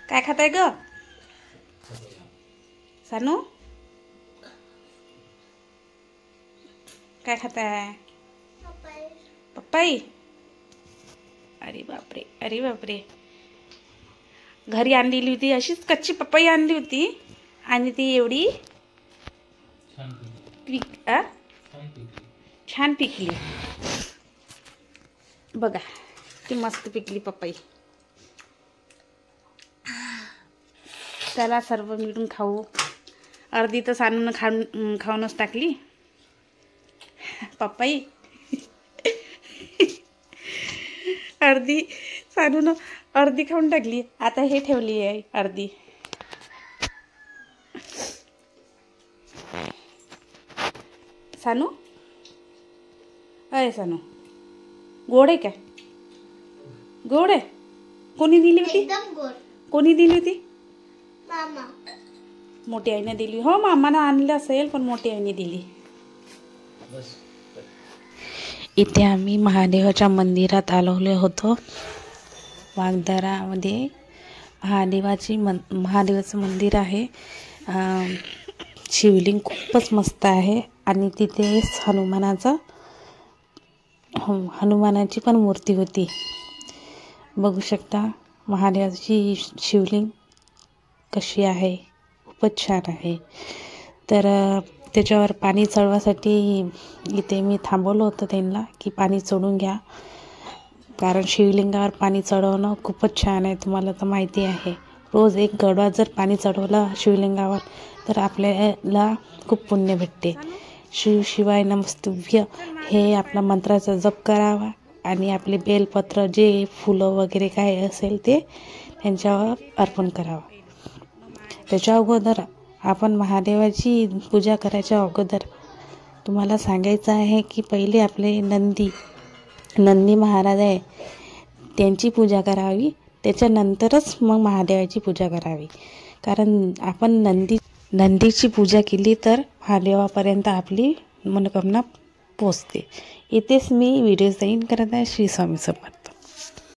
काय खाताय ग सानू? काय खाताय? पप्पाई. अरे बापरे, अरे बापरे. घरी आणलेली होती अशीच कच्ची पपई आणली होती आणि ती एवढी छान पिकली बघा. ती मस्त पिकली पपई. त्याला सर्व मिळून खाऊ. अर्धी तर सानून खाऊनच टाकली पपई. अर्धी सानून अर्धी खाऊन टाकली. आता हे ठेवली आहे अर्धी. सानू, अरे सानू, गोड आहे काय? गोड आहे. कोणी दिली होती? कोणी दिली होती? मामा. मोठी आईने दिली. हो, मामाने आणलं असेल पण मोठी आईने दिली. इथे आम्ही महादेवाच्या मंदिरात आलेलो होतो. वागदरामध्ये महादेवाचं मंदिर आहे. शिवलिंग खूपच मस्त आहे आणि तिथे हनुमानाची पण मूर्ती होती. बघू शकता महादेवाची शिवलिंग कशी आहे. खूपच छान आहे. तर त्याच्यावर पाणी चढवासाठी इथे मी थांबवलं होतं त्यांना की पाणी चढून घ्या, कारण शिवलिंगावर पाणी चढवणं खूपच छान आहे. तुम्हाला तर माहिती आहे, रोज एक गडवा जर पाणी चढवलं शिवलिंगावर तर आपल्याला खूप पुण्य भेटते. शिव शिवाय नमस्तुभ्य हे आपला मंत्राचा जप करावा आणि आपले बेलपत्र जे फुलं वगैरे काय असेल ते त्यांच्यावर अर्पण करावं. त्याच्या अगोदर आपण महादेवाची पूजा करायच्या अगोदर तुम्हाला सांगायचं आहे की पहिले आपले नंदी महाराज आहे त्यांची पूजा करावी. त्याच्यानंतरच मग महादेवाची पूजा करावी, कारण आपण नंदीची पूजा केली तर महादेवापर्यंत आपली मनोकामना पोचते. इथेच मी व्हिडिओ साईन करत आहे. श्री स्वामी समर्थ.